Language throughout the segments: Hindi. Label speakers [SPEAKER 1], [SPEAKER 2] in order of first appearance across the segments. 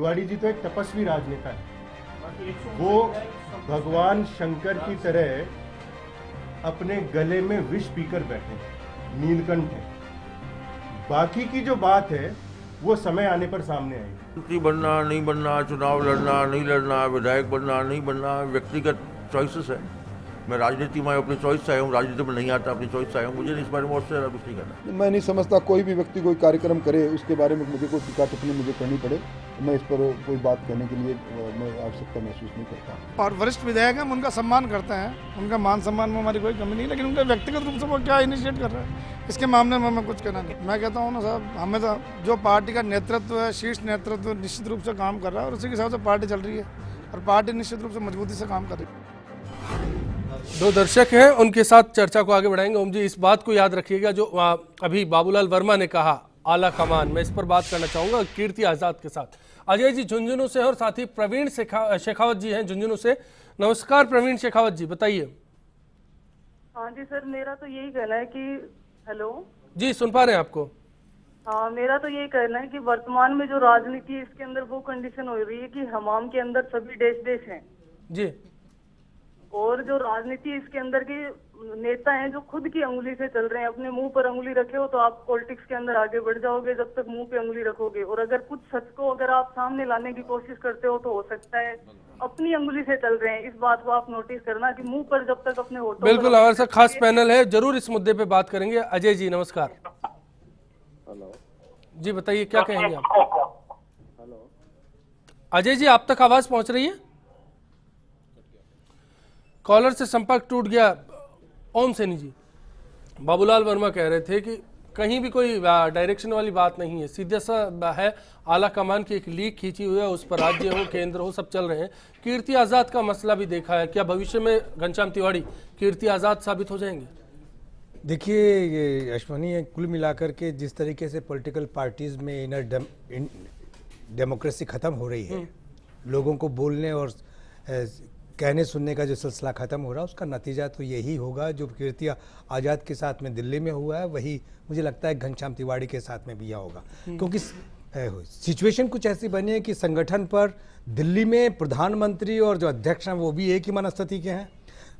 [SPEAKER 1] तिवाड़ी जी तो एक तपस्वी राजनेता है, वो भगवान शंकर की तरह अपने गले में विष पीकर बैठे, नीलकंठ है। बाकी की जो बात है वो समय आने पर सामने आएगी।
[SPEAKER 2] मंत्री बनना नहीं बनना, चुनाव लड़ना नहीं लड़ना, विधायक बनना नहीं बनना व्यक्तिगत चॉइसेस है। मैं राजनीति में अपनी चॉइस से आया हूँ, राजनीति में नहीं आता अपनी चॉइस से आया हूँ। मुझे इस बारे में और से ज़्यादा कुछ नहीं करना।
[SPEAKER 3] मैं नहीं समझता कोई भी व्यक्ति कोई कार्यक्रम करे उसके बारे में मुझे कोई टीका टिप्पणी मुझे करनी पड़े, मैं इस पर कोई बात कहने के लिए मैं आवश्यकता महसूस नहीं करता।
[SPEAKER 4] और वरिष्ठ विधायक हैं, हम उनका सम्मान करते हैं, उनका मान सम्मान में हमारी कोई कमी नहीं, लेकिन उनका व्यक्तिगत रूप से वो क्या इनिशिएट कर रहे हैं इसके मामले में मैं कुछ कहना नहीं। मैं कहता हूँ ना साहब, हमें तो जो पार्टी का नेतृत्व है, शीर्ष नेतृत्व निश्चित रूप से काम कर रहा है और उसी के हिसाब से पार्टी चल रही है और पार्टी निश्चित रूप से मजबूती से काम कर रही है।
[SPEAKER 5] दो दर्शक हैं, उनके साथ चर्चा को आगे बढ़ाएंगे। ओम जी, इस बात को याद रखिएगा जो अभी बाबूलाल वर्मा ने कहा आला कमान, मैं इस पर बात करना चाहूंगा कीर्ति आजाद के साथ। अजय जी झुंझुनू से और साथ ही प्रवीण शेखावत जी हैं झुंझुनू से। नमस्कार प्रवीण शेखावत जी, बताइए।
[SPEAKER 6] हाँ जी सर, मेरा तो यही कहना है कि हेलो
[SPEAKER 5] जी, सुन पा रहे हैं आपको।
[SPEAKER 6] हाँ, मेरा तो यही कहना है कि वर्तमान में जो राजनीति है इसके अंदर वो कंडीशन हो रही है कि हमाम के अंदर सभी देश हैं
[SPEAKER 5] जी,
[SPEAKER 6] और जो राजनीति इसके अंदर के नेता हैं जो खुद की अंगुली से चल रहे हैं। अपने मुंह पर अंगुली रखे हो तो आप पॉलिटिक्स के अंदर आगे बढ़ जाओगे जब तक मुंह पे अंगुली रखोगे, और अगर कुछ सच को अगर आप सामने लाने की कोशिश करते हो तो हो सकता है अपनी अंगुली से चल रहे हैं। इस बात को आप नोटिस करना कि मुंह पर जब तक अपने होठों
[SPEAKER 5] बिल्कुल। हमारे साथ खास पैनल है, जरूर इस मुद्दे पे बात करेंगे। अजय जी नमस्कार।
[SPEAKER 3] हेलो
[SPEAKER 5] जी बताइए, क्या कहेंगे आप?
[SPEAKER 3] हेलो
[SPEAKER 5] अजय जी, आप तक आवाज पहुंच रही है? कॉलर से संपर्क टूट गया। ओम सैनी जी, बाबूलाल वर्मा कह रहे थे कि कहीं भी कोई डायरेक्शन वाली बात नहीं है, सीधा सा है, आला कमान की एक लीक खींची हुई है, उस पर राज्य हो केंद्र हो सब चल रहे हैं। कीर्ति आजाद का मसला भी देखा है, क्या भविष्य में घनश्याम तिवाड़ी कीर्ति आजाद साबित हो जाएंगे?
[SPEAKER 7] देखिए ये अश्वनी, कुल मिलाकर के जिस तरीके से पॉलिटिकल पार्टीज में इनर डेमोक्रेसी खत्म हो रही है, लोगों को बोलने और कहने सुनने का जो सिलसिला खत्म हो रहा है, उसका नतीजा तो यही होगा जो कीर्ति आज़ाद के साथ में दिल्ली में हुआ है, वही मुझे लगता है घनश्याम तिवाड़ी के साथ में भी यह होगा। क्योंकि सिचुएशन कुछ ऐसी बनी है कि संगठन पर दिल्ली में प्रधानमंत्री और जो अध्यक्ष हैं वो भी एक ही मनस्थिति के हैं।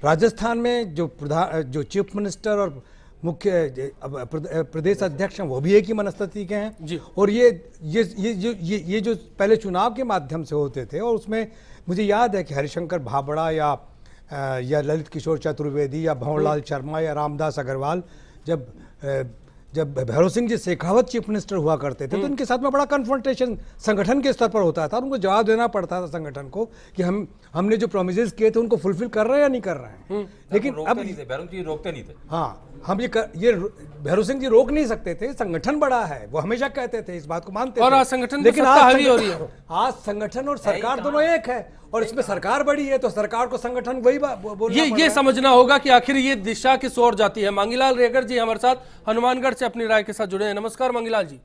[SPEAKER 7] राजस्थान में जो चीफ मिनिस्टर और मुख्य प्रदेश अध्यक्ष हैं वो भी एक ही मनस्थिति के हैं। और ये जो पहले चुनाव के माध्यम से होते थे, और उसमें मुझे याद है कि हरिशंकर भाबड़ा या ललित किशोर चतुर्वेदी या भंवरलाल शर्मा या रामदास अग्रवाल, जब भैरव सिंह जी शेखावत चीफ मिनिस्टर हुआ करते थे तो उनके साथ में बड़ा कन्फ्रंटेशन संगठन के स्तर पर होता था। उनको जवाब देना पड़ता था संगठन को कि हमने जो प्रोमिसेस किए थे उनको फुलफिल कर रहे हैं या नहीं कर रहे हैं। लेकिन अब
[SPEAKER 8] भैरव सिंह रोकते नहीं थे।
[SPEAKER 7] हाँ, हम ये भैरव सिंह जी रोक नहीं सकते थे, संगठन बड़ा है, वो हमेशा कहते थे, इस बात को मानते थे।
[SPEAKER 5] और आज संगठन
[SPEAKER 7] लेकिन
[SPEAKER 5] हावी हो रही है।
[SPEAKER 7] आज संगठन और सरकार दोनों एक है, और इसमें सरकार बड़ी है तो सरकार को संगठन वही बोलना
[SPEAKER 5] ये समझना होगा कि आखिर ये दिशा किस ओर जाती है। मांगीलाल रेगर जी हमारे साथ हनुमानगढ़ से अपनी राय के साथ जुड़े हैं। नमस्कार मांगीलाल जी।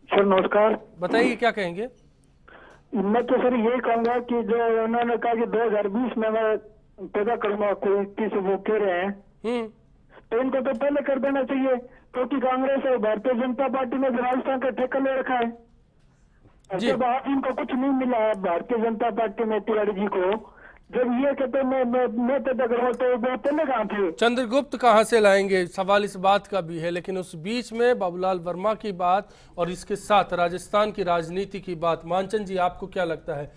[SPEAKER 9] सर नमस्कार,
[SPEAKER 5] बताइए क्या कहेंगे?
[SPEAKER 9] मैं तो सर यही कहूंगा कि जो उन्होंने कहा कि 2020 में मैं पैदा करूंगा कोई 21 वो कह रहे हैं, तो इनको तो पहले कर देना चाहिए, क्योंकि कांग्रेस और भारतीय जनता पार्टी ने राजस्थान का ठेका ले रखा है। जब आज इनको कुछ नहीं मिला है भारतीय जनता पार्टी में तिवाड़ी जी को, जब ये कहते मैं पैदा करूंगा तो वो पहले कहाँ थे?
[SPEAKER 5] चंद्रगुप्त कहाँ से लाएंगे, सवाल इस बात का भी है। लेकिन उस बीच में बाबूलाल वर्मा की बात और इसके साथ राजस्थान की राजनीति की बात, मानचंद जी आपको क्या लगता है?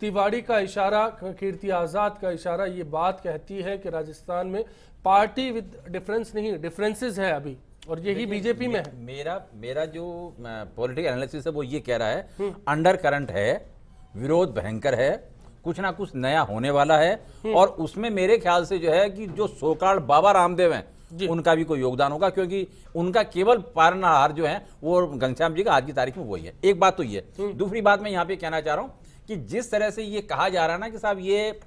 [SPEAKER 5] तिवाड़ी का इशारा, कीर्ति आजाद का इशारा, ये बात कहती है कि राजस्थान में पार्टी विद डिफरेंस नहीं, डिफरेंसेस है अभी, और यही बीजेपी में है।
[SPEAKER 8] मेरा जो पॉलिटिकल एनालिसिस है वो ये कह रहा है अंडर करंट है, विरोध भयंकर है, कुछ ना कुछ नया होने वाला है, और उसमें मेरे ख्याल से जो है कि जो सोकाल बाबा रामदेव हैं उनका भी कोई योगदान होगा, क्योंकि उनका केवल पालनहार जो है वो घनश्याम जी का आज की तारीख में वही है। एक बात तो ये। दूसरी बात मैं यहाँ पे कहना चाह रहा हूँ कि जिस तरह से ये कहा जा रहा है ना कि साहब ये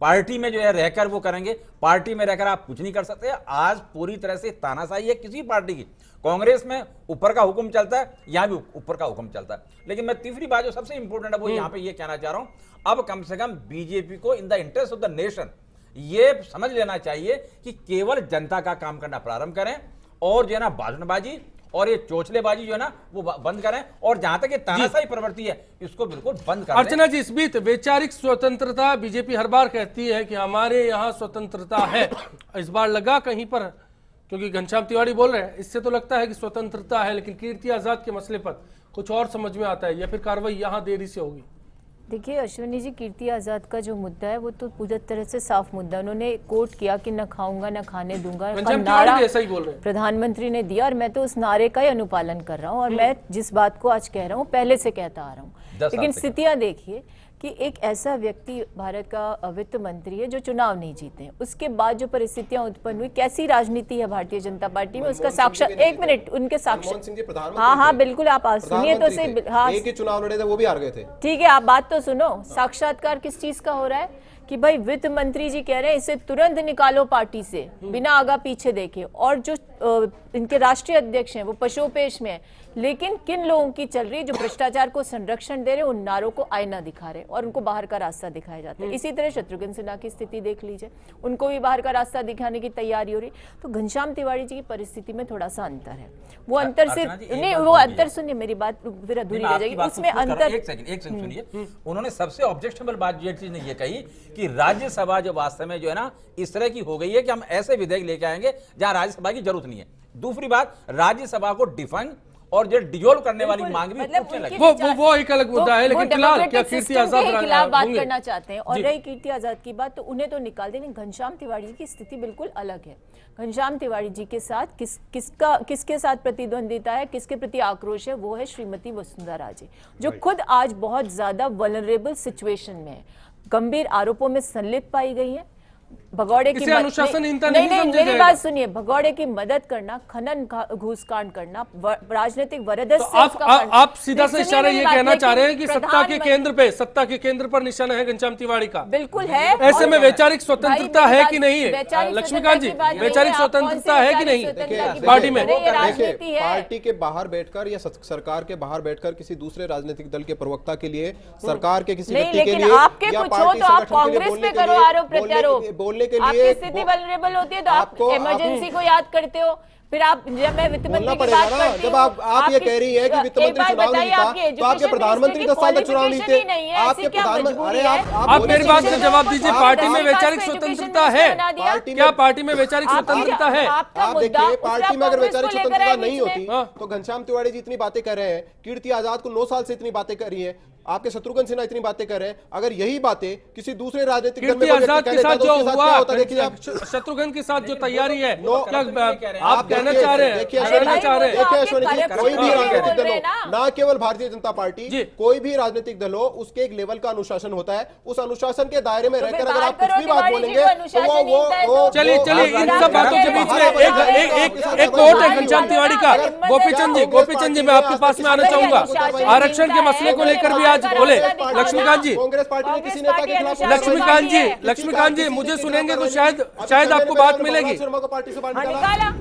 [SPEAKER 8] पार्टी में जो है रहकर वो करेंगे, पार्टी में रहकर आप कुछ नहीं कर सकते। आज पूरी तरह से तानाशाही है किसी पार्टी की। कांग्रेस में ऊपर का हुक्म चलता है, यहां भी ऊपर का हुक्म चलता है। लेकिन मैं तीसरी बात जो सबसे इंपॉर्टेंट है वो यहां पे ये कहना चाह रहा हूं, अब कम से कम बीजेपी को in the interest of the nation ये समझ लेना चाहिए कि केवल जनता का काम करना प्रारंभ करें, और जो है ना भाषणबाजी और ये चोचलेबाजी जो है ना वो बंद करें, और जहां तक ये तानाशाही प्रवृत्ति है इसको बिल्कुल बंद करें।
[SPEAKER 5] अर्चना जी, इस बीच वैचारिक स्वतंत्रता बीजेपी हर बार कहती है कि हमारे यहाँ स्वतंत्रता है, इस बार लगा कहीं पर, क्योंकि घनश्याम तिवारी बोल रहे हैं, इससे तो लगता है कि स्वतंत्रता है, लेकिन कीर्ति आजाद के मसले पर कुछ और समझ में आता है, या फिर कार्रवाई यहाँ देरी से होगी?
[SPEAKER 10] देखिए अश्विनी जी, कीर्ति आजाद का जो मुद्दा है वो तो पूरी तरह से साफ मुद्दा, उन्होंने कोट किया कि न खाऊंगा न खाने दूंगा का नारा
[SPEAKER 5] ऐसा ही बोल रहे हैं
[SPEAKER 10] प्रधानमंत्री ने दिया, और मैं तो उस नारे का ही अनुपालन कर रहा हूँ, और मैं जिस बात को आज कह रहा हूँ पहले से कहता आ रहा हूँ। लेकिन स्थितियां देखिए कि एक ऐसा व्यक्ति भारत का वित्त मंत्री है जो चुनाव नहीं जीते हैं, उसके बाद जो परिस्थितियां उत्पन्न हुई, कैसी राजनीति है भारतीय जनता पार्टी में, उसका साक्षात, एक मिनट, उनके साक्षात, हाँ बिल्कुल, आप सुनिए तो सही, हाँ
[SPEAKER 11] एक ही चुनाव लड़े थे, वो भी हार गए थे।
[SPEAKER 10] ठीक है, आप बात तो सुनो। साक्षात्कार किस चीज का हो रहा है कि भाई वित्त मंत्री जी कह रहे हैं इसे तुरंत निकालो पार्टी से बिना आगा पीछे देखे, और जो इनके राष्ट्रीय अध्यक्ष हैं वो पशुपेश में है, लेकिन किन लोगों की चल रही है जो भ्रष्टाचार को संरक्षण दे रहे हैं, उन नारों को आईना दिखा रहे हैं और उनको बाहर का रास्ता दिखाया जाता है। इसी तरह शत्रुघ्न सिन्हा की स्थिति देख लीजिए, उनको भी बाहर का रास्ता दिखाने की तैयारी हो रही। तो घनश्याम तिवारी जी की परिस्थिति में थोड़ा सा अंतर है, वो अंतर से नहीं, वो अंतर सुनिए, मेरी बात फिर अधूरी रह जाएगी, उसमें अंतर।
[SPEAKER 8] एक सेकंड सुनिए, उन्होंने सबसे ऑब्जेक्शनेबल बात ये चीज ने ये कही कि राज्यसभा जो वास्तव में जो है ना इस तरह की हो गई है कि हम ऐसे विधेयक लेके आएंगे जहां राज्यसभा की जरूरत नहीं है। दूसरी बात, राज्यसभा को डिफंग और जो डिजोल्व करने वाली मांग भी उठने लगी,
[SPEAKER 5] वो एक अलग मुद्दा है, लेकिन फिलहाल क्या कीर्ति आजाद
[SPEAKER 10] के खिलाफ बात करना चाहते हैं। और रही कीर्ति आजाद की बात, तो उन्हें तो निकाल देंगे। घनश्याम तिवारी जी की स्थिति बिल्कुल अलग है। घनश्याम तिवारी जी के साथ किसके साथ प्रतिद्वंदिता है, किसके प्रति आक्रोश है, वो है श्रीमती वसुंधरा राजे, जो खुद आज बहुत ज्यादा वल्नरेबल सिचुएशन में है, गंभीर आरोपों में संलिप्त पाई गई है। भगौड़े की
[SPEAKER 5] अनुशासनहीनता
[SPEAKER 10] नहीं, मेरी बात सुनिए, भगौड़े की मदद करना, खनन घूसकांड करना, राजनीतिक वरदस्ती,
[SPEAKER 5] आप सीधा से इशारा ये कहना चाह रहे हैं कि सत्ता के केंद्र पर निशाना है घनश्याम तिवारी का?
[SPEAKER 10] बिल्कुल है।
[SPEAKER 5] ऐसे में वैचारिक स्वतंत्रता है कि नहीं है? लक्ष्मीकांत जी, वैचारिक स्वतंत्रता है कि नहीं पार्टी में?
[SPEAKER 11] पार्टी के बाहर बैठकर या सरकार के बाहर बैठकर किसी दूसरे राजनीतिक दल के प्रवक्ता के लिए, सरकार के किसी व्यक्ति के लिए,
[SPEAKER 10] आपके कुछ हो तो आप कांग्रेस पे करो आरोप प्रत्यारोप,
[SPEAKER 11] बोलने के लिए
[SPEAKER 10] आपकी स्थिति वल्नरेबल होती है तो आप इमरजेंसी को याद करते हो। फिर आप, जब मैं वित्त मंत्री की बात करती हूं,
[SPEAKER 11] जब आप ये कह रही है कि वित्त मंत्री चुनाव नहीं जीता, तो आपके प्रधानमंत्री 10 साल तक चुनाव नहीं थे, आपके प्रधानमंत्री,
[SPEAKER 5] आप मेरी बात का जवाब दीजिए। पार्टी में वैचारिक स्वतंत्रता है क्या? पार्टी में वैचारिक स्वतंत्रता है?
[SPEAKER 11] आप देखिए, पार्टी में अगर वैचारिक स्वतंत्रता नहीं होती तो घनश्याम तिवारी जी इतनी बातें कर रहे हैं, कीर्ति आजाद को 9 साल से इतनी बातें कर रही है, आपके शत्रुघ्न सिन्हा इतनी बातें कर रहे हैं। अगर यही बातें किसी दूसरे राजनीतिक दल में
[SPEAKER 5] आजाद के साथ जो हुआ, शत्रुघ्न के साथ जो तैयारी है, आप कहना चाह रहे हैं?
[SPEAKER 11] देखिए अश्विनी जी, कोई भी राजनीतिक दल हो, ना केवल भारतीय जनता पार्टी, कोई भी राजनीतिक दल हो, उसके एक लेवल का अनुशासन होता है। उस अनुशासन के दायरे में रहकर अगर आप कुछ भी बात बोलेंगे तो वो
[SPEAKER 5] चलिए इन सब बातों के बीच में एक कोट है घनश्याम तिवारी का। गोपीचंद जी, मैं आपके पास में आना चाहूंगा। आरक्षण के मसले को लेकर भी आज बोले लक्ष्मीकांत जी।
[SPEAKER 11] कांग्रेस पार्टी ने किसी नेता के खिलाफ,
[SPEAKER 5] लक्ष्मीकांत जी मुझे सुनेंगे तो शायद आपको बात मिलेगी।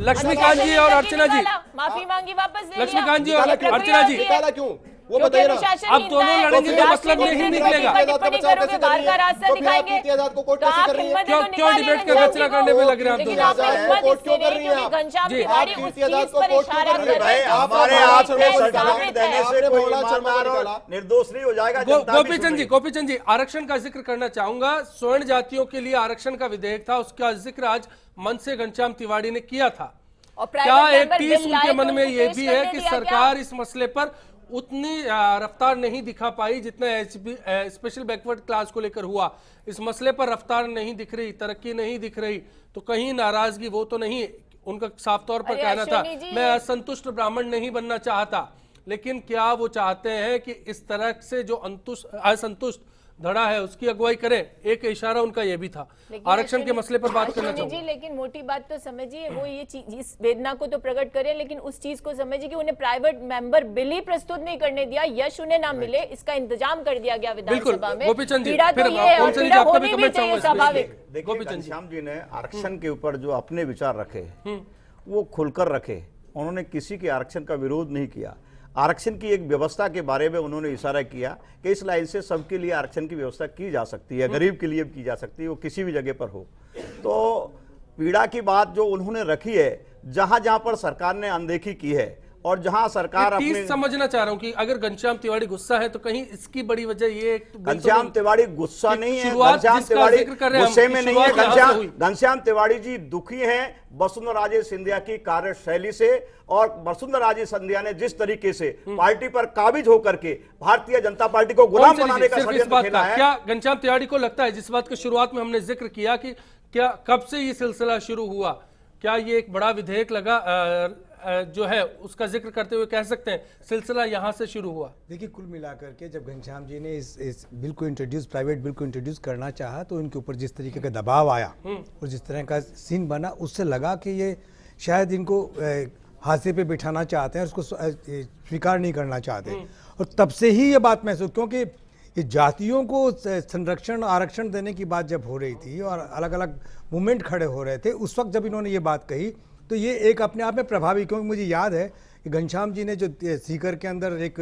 [SPEAKER 5] लक्ष्मीकांत जी और अर्चना जी,
[SPEAKER 10] माफी मांगी, वापस
[SPEAKER 5] लक्ष्मीकांत जी और अर्चना जी,
[SPEAKER 11] क्यों वो बताइए ना,
[SPEAKER 5] अब दोनों लड़ेंगे तो मतलब नहीं निकलेगा। क्यों डिबेट का रचना करने में लग रहे हैं आप दोनों?
[SPEAKER 12] निर्दोष नहीं हो जाएगा।
[SPEAKER 5] गोपीचंद जी, आरक्षण का जिक्र करना चाहूंगा। स्वर्ण जातियों के लिए आरक्षण का विधेयक था, उसका जिक्र आज मंच से घनश्याम तिवारी ने किया था। क्या एक टीस उनके मन में ये भी है कि सरकार इस मसले पर उतनी रफ्तार नहीं दिखा पाई जितना स्पेशल बैकवर्ड क्लास को लेकर हुआ? इस मसले पर रफ्तार नहीं दिख रही, तरक्की नहीं दिख रही, तो कहीं नाराजगी वो तो नहीं? उनका साफ तौर पर कहना था मैं असंतुष्ट ब्राह्मण नहीं बनना चाहता, लेकिन क्या वो चाहते हैं कि इस तरह से जो असंतुष्ट धड़ा है उसकी अगुवाई करें? एक इशारा उनका ये भी था। आरक्षण के मसले पर बात करना चाहूंगा।
[SPEAKER 10] लेकिन मोटी बात तो समझिए, वो ये चीज, इस वेदना को तो प्रकट करें, लेकिन उस चीज को समझिए कि उन्हें प्राइवेट मेंबर बिल ही प्रस्तुत नहीं करने दिया, यश उन्हें ना मिले, इसका इंतजाम कर दिया गया विधानसभा में। पीड़ा तो ये है, और पीड़ा होनी भी चाहिए, स्वाभाविक।
[SPEAKER 12] देखिए, घनश्याम जी ने आरक्षण के ऊपर जो अपने विचार रखे वो खुलकर रखे। उन्होंने किसी के आरक्षण का विरोध नहीं किया। आरक्षण की एक व्यवस्था के बारे में उन्होंने इशारा किया कि इस लाइन से सबके लिए आरक्षण की व्यवस्था की जा सकती है, गरीब के लिए भी की जा सकती है, वो किसी भी जगह पर हो। तो पीड़ा की बात जो उन्होंने रखी है, जहां जहां पर सरकार ने अनदेखी की है और जहां सरकार अपने
[SPEAKER 5] समझना चाह रहा हूं कि अगर घनश्याम तिवाड़ी गुस्सा है तो कहीं इसकी बड़ी वजह ये
[SPEAKER 12] घनश्याम तिवाड़ी गुस्सा नहीं है, घनश्याम तिवाड़ी गुस्से में नहीं है। घनश्याम तिवाड़ी जी दुखी हैं वसुंधरा राजे सिंधिया की कार्यशैली से, और वसुंधरा राजे सिंधिया ने जिस तरीके से पार्टी पर काबिज होकर के भारतीय जनता पार्टी को गुलाम बनाने का षड्यंत्र खेला है।
[SPEAKER 5] क्या घनश्याम तिवाड़ी को लगता है, जिस बात की शुरुआत में हमने जिक्र किया कि क्या कब से ये सिलसिला शुरू हुआ, क्या ये एक बड़ा विधेयक लगा जो है उसका जिक्र करते हुए कह सकते हैं सिलसिला यहां से शुरू हुआ?
[SPEAKER 7] देखिए, कुल मिलाकर के जब घनश्याम जी ने इस बिल को इंट्रोड्यूस, प्राइवेट बिल को इंट्रोड्यूस करना चाहा, तो इनके ऊपर जिस तरीके का दबाव आया और जिस तरह का सीन बना, उससे लगा कि ये शायद इनको हाथे पे बिठाना चाहते हैं, उसको स्वीकार नहीं करना चाहते। और तब से ही ये बात महसूस, क्योंकि ये जातियों को संरक्षण आरक्षण देने की बात जब हो रही थी और अलग अलग मूवमेंट खड़े हो रहे थे, उस वक्त जब इन्होंने ये बात कही तो ये एक अपने आप में प्रभावी, क्योंकि मुझे याद है कि घनश्याम जी ने जो सीकर के अंदर एक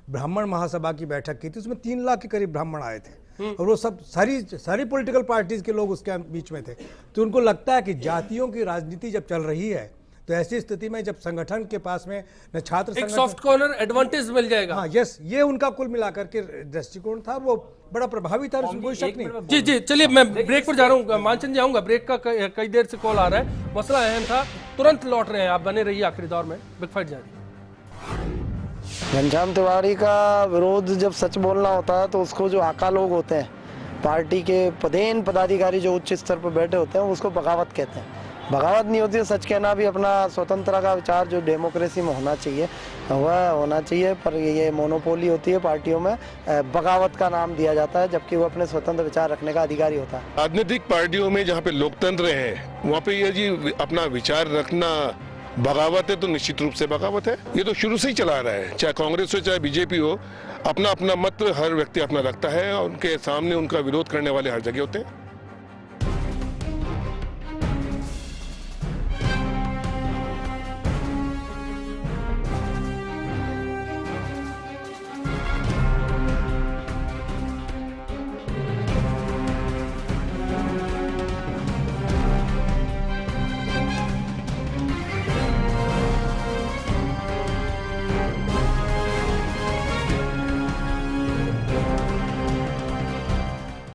[SPEAKER 7] ब्राह्मण महासभा की बैठक की थी, उसमें 3 लाख के करीब ब्राह्मण आए थे और वो सब सारी पॉलिटिकल पार्टीज के लोग उसके बीच में थे। तो उनको लगता है कि जातियों की राजनीति जब चल रही है तो ऐसी स्थिति में जब संगठन के पास में न छात्र
[SPEAKER 5] एक सॉफ्ट कॉर्नर एडवांटेज मिल जाएगा।
[SPEAKER 7] हाँ, यस, ये उनका कुल मिलाकर के दृष्टिकोण था, वो बड़ा प्रभावी था, उसमें कोई शक नहीं।
[SPEAKER 5] जी जी, चलिए मैं ब्रेक पर जा रहा हूँ, मानचंद जी आऊंगा, ब्रेक का कई देर से कॉल आ रहा है, मसला अहम था, तुरंत लौट रहे हैं, आप बने रहिए आखिरी दौर में, बिग फाइट जारी।
[SPEAKER 13] घनश्याम तिवाड़ी का विरोध जब सच बोलना होता है तो उसको जो आका लोग होते हैं, पार्टी के पदेन पदाधिकारी जो उच्च स्तर पर बैठे होते हैं, उसको बगावत कहते हैं। बगावत नहीं होती है, सच कहना भी अपना स्वतंत्रता का विचार जो डेमोक्रेसी में होना चाहिए वह होना चाहिए, पर ये मोनोपोली होती है पार्टियों में, बगावत का नाम दिया जाता है, जबकि वो अपने स्वतंत्र विचार रखने का अधिकारी होता है।
[SPEAKER 14] राजनीतिक पार्टियों में जहाँ पे लोकतंत्र है वहाँ पे ये जी अपना विचार रखना बगावत है, तो निश्चित रूप से बगावत है। ये तो शुरू से ही चला रहा है, चाहे कांग्रेस हो चाहे बीजेपी हो, अपना अपना मत हर व्यक्ति अपना रखता है और उनके सामने उनका विरोध करने वाले हर जगह होते हैं।